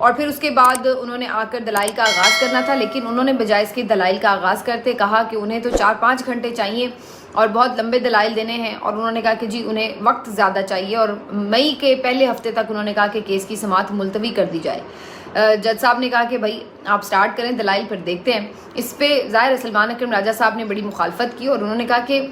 اور پھر اس کے بعد انہوں نے آ کر دلائل کا آغاز کرنا تھا، لیکن انہوں نے بجائے اس کے دلائل کا آغاز کرتے کہا کہ انہیں تو 4-5 گھنٹے چاہیے اور بہت لمبے دلائل دینے ہیں، اور انہوں نے کہا کہ جی انہیں وقت زیادہ چاہیے، اور مئی کے پہلے ہفتے تک انہوں نے کہا کہ کیس کی سماعت ملتوی کر دی جائے۔ جج صاحب نے کہا کہ بھائی آپ سٹارٹ کریں، دلائل پھر دیکھتے ہیں۔ اس پہ ظاہر سلمان اکرم راجہ صاحب نے بڑی مخالفت کی، اور انہوں نے کہا کہ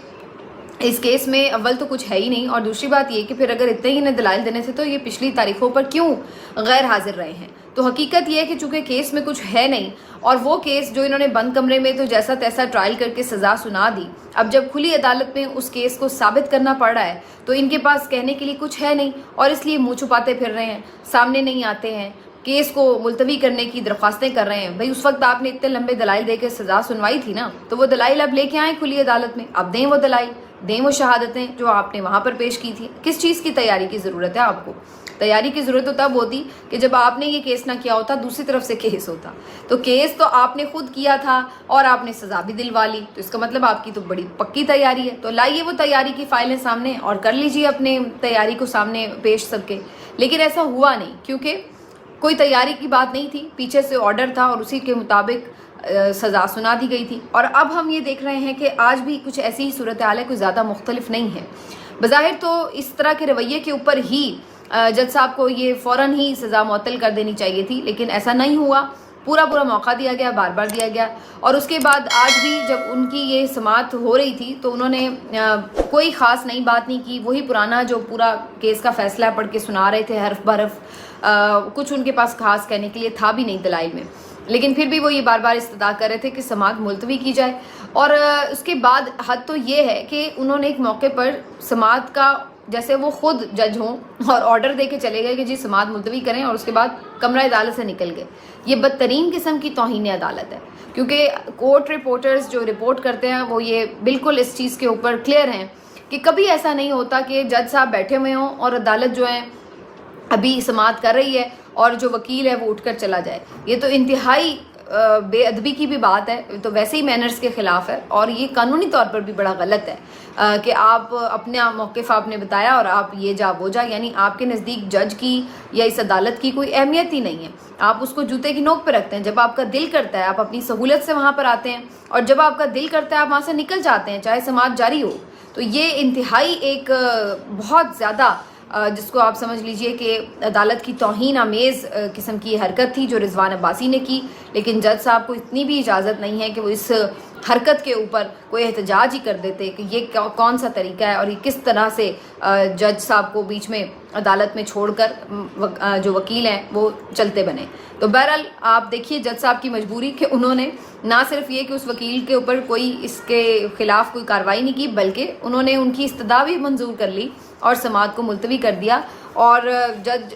اس کیس میں اول تو کچھ ہے ہی نہیں، اور دوسری بات یہ کہ پھر اگر اتنے ہی انہیں دلائل دینے تھے تو یہ پچھلی تاریخوں پر کیوں غیر حاضر رہے ہیں۔ تو حقیقت یہ ہے کہ چونکہ کیس میں کچھ ہے نہیں، اور وہ کیس جو انہوں نے بند کمرے میں تو جیسا تیسا ٹرائل کر کے سزا سنا دی، اب جب کھلی عدالت میں اس کیس کو ثابت کرنا پڑ رہا ہے تو ان کے پاس کہنے کے لیے کچھ ہے نہیں، اور اس لیے منہ چھپاتے پھر رہے ہیں، سامنے نہیں آتے ہیں، کیس کو ملتوی کرنے کی درخواستیں کر رہے ہیں۔ بھائی اس وقت آپ نے اتنے لمبے دلائل دے کے سزا سنوائی تھی نا، تو وہ دلائل اب لے کے آئیں کھلی عدالت میں، اب دیں وہ دلائل، دیں وہ شہادتیں جو آپ نے وہاں پر پیش کی تھی۔ کس چیز کی تیاری کی ضرورت ہے آپ کو؟ تیاری کی ضرورت تو تب ہوتی کہ جب آپ نے یہ کیس نہ کیا ہوتا، دوسری طرف سے کیس ہوتا۔ تو کیس تو آپ نے خود کیا تھا اور آپ نے سزا بھی دلوا لی، تو اس کا مطلب آپ کی تو بڑی پکی تیاری ہے۔ تو لائیے وہ تیاری کی فائلیں سامنے اور کر لیجیے اپنے تیاری کو سامنے پیش سب کے۔ لیکن ایسا ہوا نہیں، کیونکہ کوئی تیاری کی بات نہیں تھی، پیچھے سے آرڈر تھا اور اسی کے مطابق سزا سنا دی گئی تھی۔ اور اب ہم یہ دیکھ رہے ہیں کہ آج بھی کچھ ایسی ہی صورتحال ہے، کوئی زیادہ مختلف نہیں ہے۔ بظاہر تو اس طرح کے رویے کے اوپر ہی جج صاحب کو یہ فوراً ہی سزا معطل کر دینی چاہیے تھی، لیکن ایسا نہیں ہوا، پورا موقع دیا گیا، بار بار دیا گیا۔ اور اس کے بعد آج بھی جب ان کی یہ سماعت ہو رہی تھی تو انہوں نے کوئی خاص نئی بات نہیں کی، وہی پرانا جو پورا کیس کا فیصلہ پڑھ کے سنا رہے تھے حرف بحرف، کچھ ان کے پاس خاص کہنے کے لیے تھا بھی نہیں دلائل میں، لیکن پھر بھی وہ یہ بار بار استدعا کر رہے تھے کہ سماعت ملتوی کی جائے۔ اور اس کے بعد حد تو یہ ہے کہ انہوں نے ایک موقع پر سماعت کا، جیسے وہ خود جج ہوں اور آرڈر دے کے چلے گئے کہ جی سماعت ملتوی کریں، اور اس کے بعد کمرہ عدالت سے نکل گئے۔ یہ بدترین قسم کی توہین عدالت ہے، کیونکہ کورٹ رپورٹرز جو رپورٹ کرتے ہیں وہ یہ بالکل اس چیز کے اوپر کلیئر ہیں کہ کبھی ایسا نہیں ہوتا کہ جج صاحب بیٹھے ہوئے ہوں اور عدالت جو ہے ابھی سماعت کر رہی ہے اور جو وکیل ہے وہ اٹھ کر چلا جائے۔ یہ تو انتہائی بے ادبی کی بھی بات ہے، تو ویسے ہی مینرز کے خلاف ہے، اور یہ قانونی طور پر بھی بڑا غلط ہے کہ آپ اپنا موقف آپ نے بتایا اور آپ یہ جا وہ جا، یعنی آپ کے نزدیک جج کی یا اس عدالت کی کوئی اہمیت ہی نہیں ہے، آپ اس کو جوتے کی نوک پہ رکھتے ہیں۔ جب آپ کا دل کرتا ہے آپ اپنی سہولت سے وہاں پر آتے ہیں، اور جب آپ کا دل کرتا ہے آپ وہاں سے نکل جاتے ہیں، چاہے سماعت جاری ہو۔ تو یہ انتہائی ایک بہت زیادہ جس کو آپ سمجھ لیجئے کہ عدالت کی توہین آمیز قسم کی حرکت تھی جو رضوان عباسی نے کی، لیکن جج صاحب کو اتنی بھی اجازت نہیں ہے کہ وہ اس حرکت کے اوپر کوئی احتجاج ہی کر دیتے کہ یہ کون سا طریقہ ہے، اور یہ کس طرح سے جج صاحب کو بیچ میں عدالت میں چھوڑ کر جو وکیل ہیں وہ چلتے بنے۔ تو بہرحال آپ دیکھیے جج صاحب کی مجبوری کہ انہوں نے نہ صرف یہ کہ اس وکیل کے اوپر کوئی اس کے خلاف کوئی کارروائی نہیں کی، بلکہ انہوں نے ان کی استدعا بھی منظور کر لی اور سماعت کو ملتوی کر دیا۔ اور جج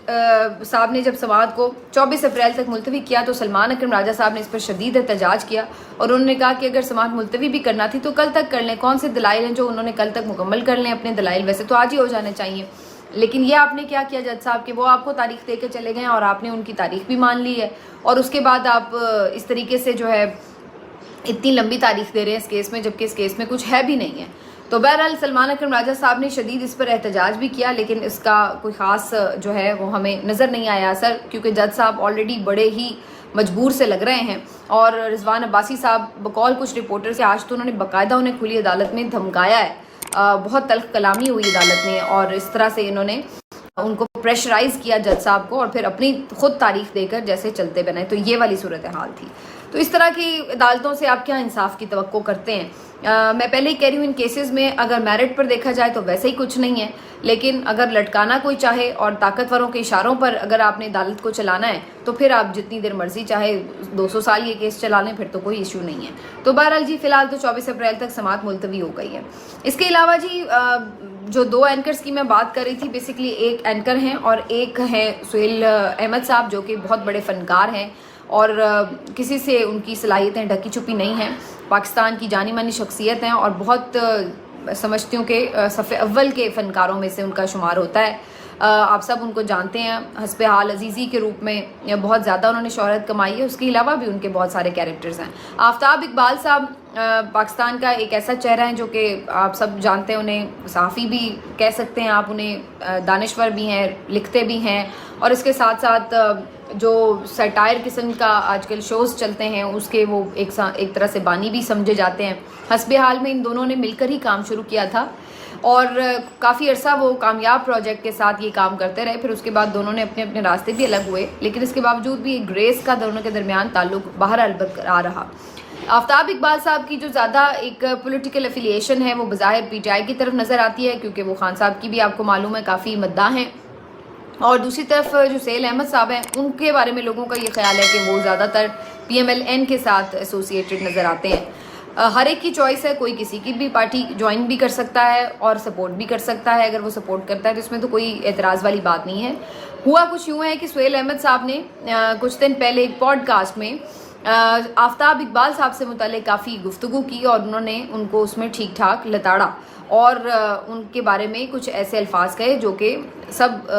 صاحب نے جب سماعت کو 24 اپریل تک ملتوی کیا تو سلمان اکرم راجہ صاحب نے اس پر شدید احتجاج کیا، اور انہوں نے کہا کہ اگر سماعت ملتوی بھی کرنا تھی تو کل تک کر لیں، کون سے دلائل ہیں جو انہوں نے کل تک مکمل کر لیں اپنے دلائل، ویسے تو آج ہی ہو جانے چاہیے۔ لیکن یہ آپ نے کیا کیا جج صاحب کہ وہ آپ کو تاریخ دے کے چلے گئے اور آپ نے ان کی تاریخ بھی مان لی ہے، اور اس کے بعد آپ اس طریقے سے جو ہے اتنی لمبی تاریخ دے رہے ہیں اس کیس میں، جبکہ اس کیس میں کچھ ہے بھی نہیں ہے۔ تو بہرحال سلمان اکرم راجہ صاحب نے شدید اس پر احتجاج بھی کیا، لیکن اس کا کوئی خاص جو ہے وہ ہمیں نظر نہیں آیا اثر، کیونکہ جج صاحب آلریڈی بڑے ہی مجبور سے لگ رہے ہیں۔ اور رضوان عباسی صاحب بقول کچھ رپورٹر سے آج تو انہوں نے باقاعدہ انہیں کھلی عدالت میں دھمکایا ہے، بہت تلخ کلامی ہوئی عدالت میں، اور اس طرح سے انہوں نے ان کو پریشرائز کیا جج صاحب کو، اور پھر اپنی خود تاریخ دے کر جیسے چلتے بنے۔ تو یہ والی صورتحال تھی۔ تو اس طرح کی عدالتوں سے آپ کیا انصاف کی توقع کرتے ہیں؟ میں پہلے ہی کہہ رہی ہوں ان کیسز میں اگر میرٹ پر دیکھا جائے تو ویسے ہی کچھ نہیں ہے، لیکن اگر لٹکانا کوئی چاہے اور طاقتوروں کے اشاروں پر اگر آپ نے عدالت کو چلانا ہے تو پھر آپ جتنی دیر مرضی چاہے 200 سال یہ کیس چلا لیں، پھر تو کوئی ایشو نہیں ہے۔ تو بہرحال جی فی الحال تو 24 اپریل تک سماعت ملتوی ہو گئی ہے۔ اس کے علاوہ جی جو 2 اینکرز کی میں بات کر رہی تھی، بیسیکلی ایک اینکر ہیں اور ایک ہیں سہیل احمد صاحب جو کہ بہت بڑے فنکار ہیں اور کسی سے ان کی صلاحیتیں ڈھکی چھپی نہیں ہیں، پاکستان کی جانی مانی شخصیت ہیں اور بہت سمجھتی ہوں کہ صف اول کے فنکاروں میں سے ان کا شمار ہوتا ہے۔ آپ سب ان کو جانتے ہیں، حسب حال عزیزی کے روپ میں بہت زیادہ انہوں نے شہرت کمائی ہے، اس کے علاوہ بھی ان کے بہت سارے کیریکٹرز ہیں۔ آفتاب اقبال صاحب پاکستان کا ایک ایسا چہرہ ہیں جو کہ آپ سب جانتے ہیں، انہیں صحافی بھی کہہ سکتے ہیں آپ، انہیں دانشور بھی ہیں، لکھتے بھی ہیں، اور اس کے ساتھ ساتھ جو سیٹائر قسم کا آج کل شوز چلتے ہیں اس کے وہ ایک طرح سے بانی بھی سمجھے جاتے ہیں. حسب حال میں ان دونوں نے مل کر ہی کام شروع کیا تھا اور کافی عرصہ وہ کامیاب پروجیکٹ کے ساتھ یہ کام کرتے رہے. پھر اس کے بعد دونوں نے اپنے اپنے راستے بھی الگ ہوئے, لیکن اس کے باوجود بھی ایک گریس کا دونوں کے درمیان تعلق بہرحال برقرار رہا. آفتاب اقبال صاحب کی جو زیادہ ایک پولیٹیکل افیلیشن ہے وہ بظاہر پی ٹی آئی کی طرف نظر آتی ہے, کیونکہ وہ خان صاحب کی بھی آپ کو معلوم ہے کافی مداح ہیں. اور دوسری طرف جو سہیل احمد صاحب ہیں ان کے بارے میں لوگوں کا یہ خیال ہے کہ وہ زیادہ تر پی ایم ایل این کے ساتھ ایسوسیٹڈ نظر آتے ہیں. ہر ایک کی چوائس ہے, کوئی کسی کی بھی پارٹی جوائن بھی کر سکتا ہے اور سپورٹ بھی کر سکتا ہے. اگر وہ سپورٹ کرتا ہے تو اس میں تو کوئی اعتراض والی بات نہیں ہے. ہوا کچھ یوں ہے کہ سہیل احمد صاحب نے کچھ دن پہلے ایک پوڈ کاسٹ میں آفتاب اقبال صاحب سے متعلق کافی گفتگو کی اور انہوں نے ان کو اس میں ٹھیک ٹھاک لتاڑا اور ان کے بارے میں کچھ ایسے الفاظ کہے جو کہ سب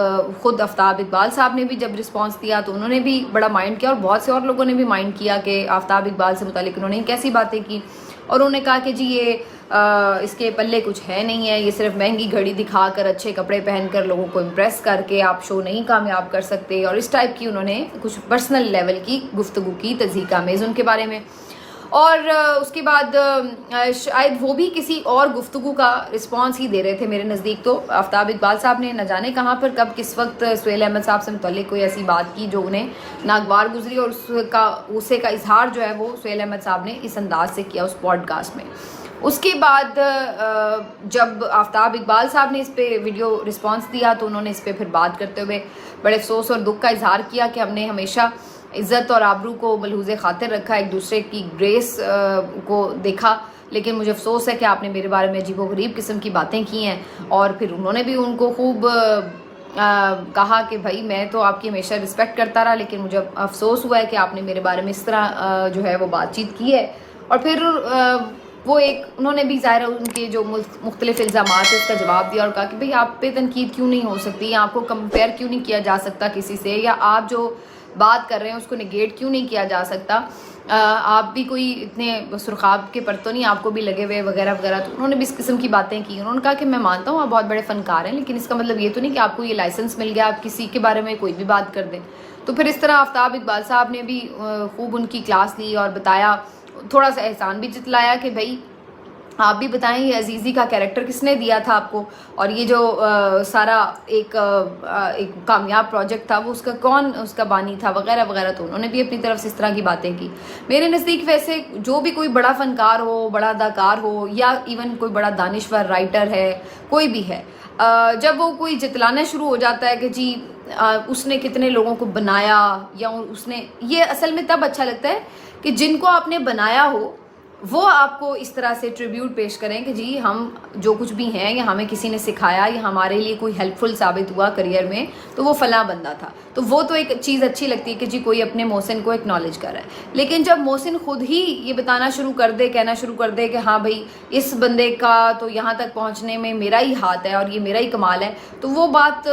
خود آفتاب اقبال صاحب نے بھی جب رسپانس دیا تو انہوں نے بھی بڑا مائنڈ کیا اور بہت سے اور لوگوں نے بھی مائنڈ کیا کہ آفتاب اقبال سے متعلق انہوں نے کیسی باتیں کی. اور انہوں نے کہا کہ جی یہ اس کے پلے کچھ ہے نہیں ہے, یہ صرف مہنگی گھڑی دکھا کر اچھے کپڑے پہن کر لوگوں کو امپریس کر کے آپ شو نہیں کامیاب کر سکتے. اور اس ٹائپ کی انہوں نے کچھ پرسنل لیول کی گفتگو کی تضحیک آمیز ان کے بارے میں. اور اس کے بعد شاید وہ بھی کسی اور گفتگو کا رسپانس ہی دے رہے تھے میرے نزدیک. تو آفتاب اقبال صاحب نے نہ جانے کہاں پر کب کس وقت سہیل احمد صاحب سے متعلق کوئی ایسی بات کی جو انہیں ناگوار گزری, اور غصے کا اظہار جو ہے وہ سہیل احمد صاحب نے اس انداز سے کیا اس پوڈ کاسٹ میں. اس کے بعد جب آفتاب اقبال صاحب نے اس پہ ویڈیو رسپانس دیا تو انہوں نے اس پہ پھر بات کرتے ہوئے بڑے افسوس اور دکھ کا اظہار کیا کہ ہم نے ہمیشہ عزت اور آبرو کو ملحوظ خاطر رکھا, ایک دوسرے کی گریس کو دیکھا, لیکن مجھے افسوس ہے کہ آپ نے میرے بارے میں عجیب و غریب قسم کی باتیں کی ہیں. اور پھر انہوں نے بھی ان کو خوب کہا کہ بھائی میں تو آپ کی ہمیشہ رسپیکٹ کرتا رہا, لیکن مجھے افسوس ہوا ہے کہ آپ نے میرے بارے میں اس طرح جو ہے وہ بات چیت کی ہے. اور پھر وہ انہوں نے بھی ظاہر ان کے جو مختلف الزامات ہیں اس کا جواب دیا اور کہا کہ بھئی آپ پہ تنقید کیوں نہیں ہو سکتی, یا آپ کو کمپیئر کیوں نہیں کیا جا سکتا کسی سے, یا آپ جو بات کر رہے ہیں اس کو نگیٹ کیوں نہیں کیا جا سکتا, آپ بھی کوئی اتنے سرخاب کے پر تو نہیں آپ کو بھی لگے ہوئے وغیرہ وغیرہ. تو انہوں نے بھی اس قسم کی باتیں کی. انہوں نے کہا کہ میں مانتا ہوں آپ بہت بڑے فنکار ہیں, لیکن اس کا مطلب یہ تو نہیں کہ آپ کو یہ لائسنس مل گیا آپ کسی کے بارے میں کوئی بھی بات کر دیں. تو پھر اس طرح آفتاب اقبال صاحب نے بھی خوب ان کی کلاس لی اور بتایا, تھوڑا سا احسان بھی جتلایا کہ بھائی آپ بھی بتائیں یہ عزیزی کا کیریکٹر کس نے دیا تھا آپ کو, اور یہ جو سارا ایک کامیاب پروجیکٹ تھا وہ اس کا کون اس کا بانی تھا وغیرہ وغیرہ. تو انہوں نے بھی اپنی طرف سے اس طرح کی باتیں کی. میرے نزدیک ویسے جو بھی کوئی بڑا فنکار ہو, بڑا اداکار ہو, یا ایون کوئی بڑا دانشور رائٹر ہے, کوئی بھی ہے, جب وہ کوئی جتلانا شروع ہو جاتا ہے کہ جی اس نے کتنے لوگوں کو بنایا, یا اس نے, یہ اصل میں تب اچھا لگتا ہے کہ جن کو آپ نے بنایا ہو وہ آپ کو اس طرح سے ٹریبیوٹ پیش کریں کہ جی ہم جو کچھ بھی ہیں یا ہمیں کسی نے سکھایا یا ہمارے لیے کوئی ہیلپ فل ثابت ہوا کریئر میں تو وہ فلاں بندہ تھا. تو وہ تو ایک چیز اچھی لگتی ہے کہ جی کوئی اپنے محسن کو ایکنالج کر رہا ہے. لیکن جب محسن خود ہی یہ بتانا شروع کر دے, کہنا شروع کر دے کہ ہاں بھائی اس بندے کا تو یہاں تک پہنچنے میں میرا ہی ہاتھ ہے اور یہ میرا ہی کمال ہے, تو وہ بات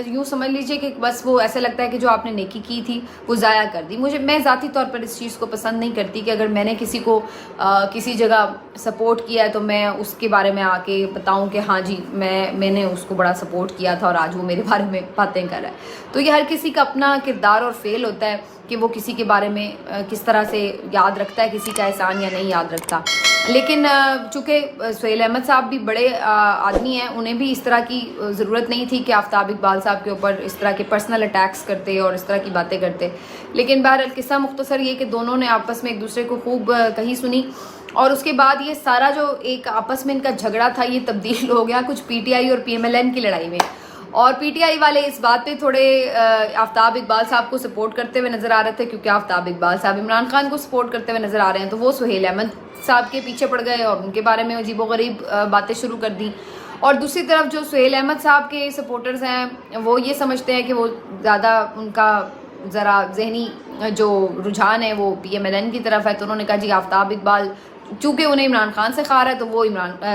یوں سمجھ لیجئے کہ بس وہ ایسا لگتا ہے کہ جو آپ نے نیکی کی تھی وہ ضائع کر دی. میں ذاتی طور پر اس چیز کو پسند نہیں کرتی کہ اگر میں نے کسی کو کسی جگہ سپورٹ کیا ہے تو میں اس کے بارے میں آ کے بتاؤں کہ ہاں جی میں نے اس کو بڑا سپورٹ کیا تھا اور آج وہ میرے بارے میں باتیں کر رہا ہے. تو یہ ہر کسی کا اپنا کردار اور فعل ہوتا ہے کہ وہ کسی کے بارے میں کس طرح سے یاد رکھتا ہے کسی کا احسان یا نہیں یاد رکھتا. لیکن چونکہ سہیل احمد صاحب بھی بڑے آدمی ہیں, انہیں بھی اس طرح کی ضرورت نہیں تھی کہ آفتاب اقبال صاحب کے اوپر اس طرح کے پرسنل اٹیکس کرتے اور اس طرح کی باتیں کرتے. لیکن بہرحال قصہ مختصر یہ کہ دونوں نے آپس میں ایک دوسرے کو خوب کہی سنی, اور اس کے بعد یہ سارا جو ایک آپس میں ان کا جھگڑا تھا یہ تبدیل ہو گیا کچھ پی ٹی آئی اور پی ایم ایل این کی لڑائی میں. اور پی ٹی آئی والے اس بات پہ تھوڑے آفتاب اقبال صاحب کو سپورٹ کرتے ہوئے نظر آ رہے تھے, کیونکہ آفتاب اقبال صاحب عمران خان کو سپورٹ کرتے ہوئے نظر آ رہے ہیں, تو وہ سہیل احمد صاحب کے پیچھے پڑ گئے اور ان کے بارے میں عجیب و غریب باتیں شروع کر دیں. اور دوسری طرف جو سہیل احمد صاحب کے سپورٹرز ہیں وہ یہ سمجھتے ہیں کہ وہ زیادہ ان کا ذرا ذہنی جو رجحان ہے وہ پی ایم ایل این کی طرف ہے. تو انہوں نے کہا جی آفتاب اقبال چونکہ انہیں عمران خان سے خار ہے تو وہ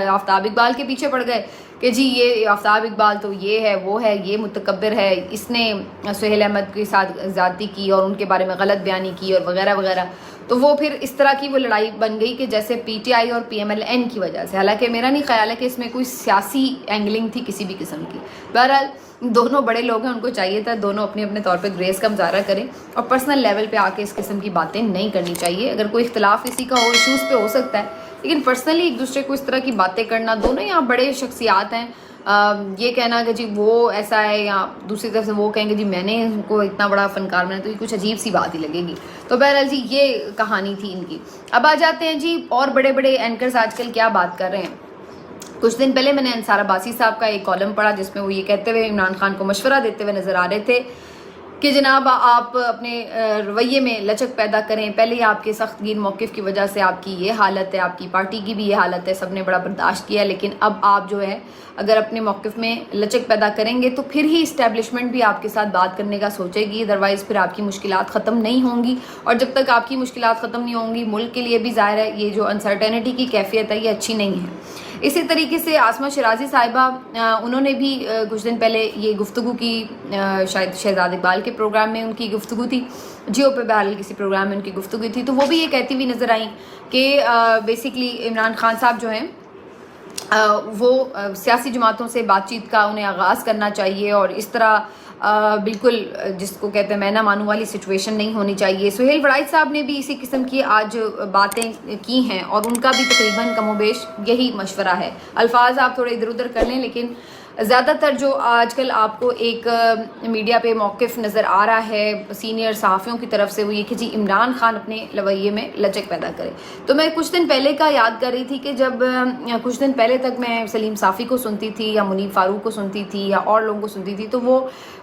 آفتاب اقبال کے پیچھے پڑ گئے کہ جی یہ آفتاب اقبال تو یہ ہے وہ ہے یہ متکبر ہے، اس نے سہیل احمد کے ساتھ زیادتی کی اور ان کے بارے میں غلط بیانی کی اور وغیرہ وغیرہ. تو وہ پھر اس طرح کی وہ لڑائی بن گئی کہ جیسے پی ٹی آئی اور پی ایم ایل این کی وجہ سے. حالانکہ میرا نہیں خیال ہے کہ اس میں کوئی سیاسی اینگلنگ تھی کسی بھی قسم کی. بہرحال دونوں بڑے لوگ ہیں، ان کو چاہیے تھا دونوں اپنے اپنے طور پہ گریس کا مظاہرہ کریں اور پرسنل لیول پہ آ کے اس قسم کی باتیں نہیں کرنی چاہیے. اگر کوئی اختلاف کسی کا ہو ایشوز پہ ہو سکتا ہے، لیکن پرسنلی ایک دوسرے کو اس طرح کی باتیں کرنا، دونوں یہاں بڑے شخصیات ہیں، یہ کہنا کہ جی وہ ایسا ہے یا دوسری طرف سے وہ کہیں گے جی میں نے ان کو اتنا بڑا فنکار بنایا، تو یہ کچھ عجیب سی بات ہی لگے گی. تو بہرحال جی یہ کہانی تھی ان کی. اب آ جاتے ہیں جی اور بڑے بڑے اینکرز آج کل کیا بات کر رہے ہیں. کچھ دن پہلے میں نے انصار عباسی صاحب کا ایک کالم پڑھا جس میں وہ یہ کہتے ہوئے عمران خان کو مشورہ دیتے ہوئے نظر آ رہے تھے کہ جناب آپ اپنے رویے میں لچک پیدا کریں. پہلے ہی آپ کے سخت گیر موقف کی وجہ سے آپ کی یہ حالت ہے، آپ کی پارٹی کی بھی یہ حالت ہے، سب نے بڑا برداشت کیا، لیکن اب آپ جو ہے اگر اپنے موقف میں لچک پیدا کریں گے تو پھر ہی اسٹیبلشمنٹ بھی آپ کے ساتھ بات کرنے کا سوچے گی، ادروائز پھر آپ کی مشکلات ختم نہیں ہوں گی. اور جب تک آپ کی مشکلات ختم نہیں ہوں گی ملک کے لیے بھی ظاہر ہے یہ جو انسرٹینٹی کی کیفیت ہے یہ اچھی نہیں ہے. اسی طریقے سے عاصمہ شیرازی صاحبہ انہوں نے بھی کچھ دن پہلے یہ گفتگو کی، شاید شہزاد اقبال کے پروگرام میں ان کی گفتگو تھی، جیو پہ بہرحال کسی پروگرام میں ان کی گفتگو تھی، تو وہ بھی یہ کہتی ہوئی نظر آئیں کہ بیسکلی عمران خان صاحب جو ہیں وہ سیاسی جماعتوں سے بات چیت کا انہیں آغاز کرنا چاہیے اور اس طرح بالکل جس کو کہتے ہیں میں نہ مانوں والی سچویشن نہیں ہونی چاہیے. سہیل وڑائچ صاحب نے بھی اسی قسم کی آج باتیں کی ہیں اور ان کا بھی تقریباً کم و بیش یہی مشورہ ہے. الفاظ آپ تھوڑے ادھر ادھر کر لیں، لیکن زیادہ تر جو آج کل آپ کو ایک میڈیا پہ موقف نظر آ رہا ہے سینئر صحافیوں کی طرف سے وہ یہ کہ جی عمران خان اپنے رویے میں لچک پیدا کرے. تو میں کچھ دن پہلے کا یاد کر رہی تھی کہ جب کچھ دن پہلے تک میں سلیم صافی کو سنتی تھی یا منیب فاروق کو سنتی تھی یا اور لوگوں کو سنتی تھی تو وہ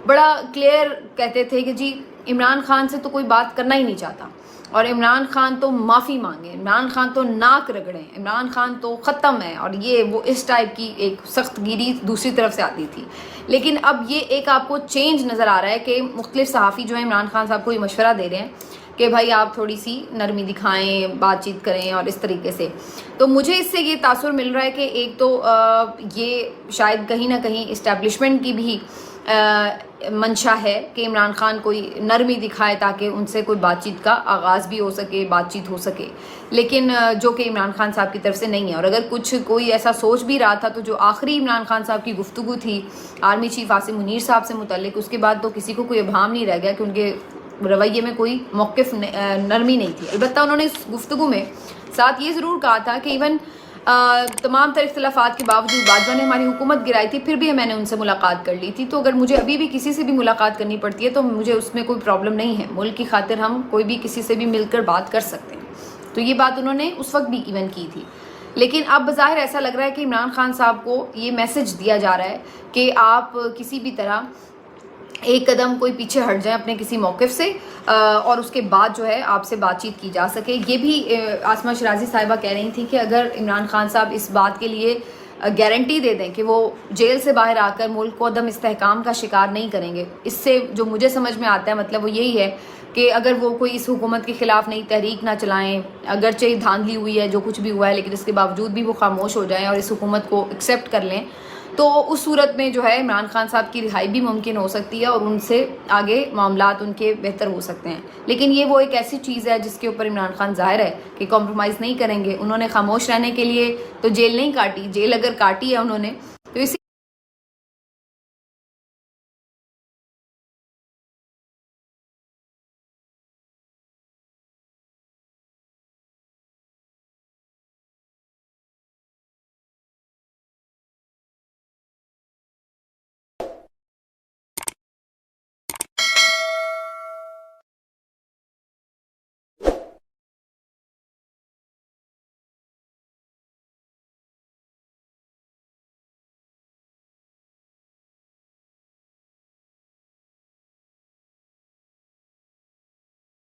بڑا کلیئر کہتے تھے کہ جی عمران خان سے تو کوئی بات کرنا ہی نہیں چاہتا اور عمران خان تو معافی مانگے، عمران خان تو ناک رگڑیں، عمران خان تو ختم ہے، اور یہ وہ اس ٹائپ کی ایک سخت گیری دوسری طرف سے آتی تھی. لیکن اب یہ ایک آپ کو چینج نظر آ رہا ہے کہ مختلف صحافی جو ہیں عمران خان صاحب کو یہ مشورہ دے رہے ہیں کہ بھائی آپ تھوڑی سی نرمی دکھائیں، بات چیت کریں اور اس طریقے سے. تو مجھے اس سے یہ تاثر مل رہا ہے کہ ایک تو یہ شاید کہیں نہ کہیں اسٹیبلشمنٹ کی بھی منشا ہے کہ عمران خان کوئی نرمی دکھائے تاکہ ان سے کوئی بات چیت کا آغاز بھی ہو سکے، بات چیت ہو سکے، لیکن جو کہ عمران خان صاحب کی طرف سے نہیں ہے. اور اگر کچھ کوئی ایسا سوچ بھی رہا تھا تو جو آخری عمران خان صاحب کی گفتگو تھی آرمی چیف عاصم منیر صاحب سے متعلق، اس کے بعد تو کسی کو کوئی ابہام نہیں رہ گیا کہ ان کے رویے میں کوئی موقف نرمی نہیں تھی. البتہ انہوں نے اس گفتگو میں ساتھ یہ ضرور کہا تھا کہ ایون تمام تر اختلافات کے باوجود باجوہ نے ہماری حکومت گرائی تھی پھر بھی میں نے ان سے ملاقات کر لی تھی، تو اگر مجھے ابھی بھی کسی سے بھی ملاقات کرنی پڑتی ہے تو مجھے اس میں کوئی پرابلم نہیں ہے، ملک کی خاطر ہم کوئی بھی کسی سے بھی مل کر بات کر سکتے ہیں. تو یہ بات انہوں نے اس وقت بھی ایون کی تھی. لیکن اب بظاہر ایسا لگ رہا ہے کہ عمران خان صاحب کو یہ میسج دیا جا رہا ہے کہ آپ کسی بھی طرح ایک قدم کوئی پیچھے ہٹ جائیں اپنے کسی موقف سے اور اس کے بعد جو ہے آپ سے بات چیت کی جا سکے. یہ بھی عاصمہ شیرازی صاحبہ کہہ رہی تھیں کہ اگر عمران خان صاحب اس بات کے لیے گارنٹی دے دیں کہ وہ جیل سے باہر آ کر ملک کو عدم استحکام کا شکار نہیں کریں گے، اس سے جو مجھے سمجھ میں آتا ہے مطلب وہ یہی ہے کہ اگر وہ کوئی اس حکومت کے خلاف نئی تحریک نہ چلائیں، اگرچہ دھاندلی ہوئی ہے جو کچھ بھی ہوا ہے لیکن اس کے باوجود بھی وہ خاموش ہو جائیں اور اس حکومت کو ایکسیپٹ کر لیں، تو اس صورت میں جو ہے عمران خان صاحب کی رہائی بھی ممکن ہو سکتی ہے اور ان سے آگے معاملات ان کے بہتر ہو سکتے ہیں. لیکن یہ وہ ایک ایسی چیز ہے جس کے اوپر عمران خان ظاہر ہے کہ کمپرومائز نہیں کریں گے. انہوں نے خاموش رہنے کے لیے تو جیل نہیں کاٹی، جیل اگر کاٹی ہے انہوں نے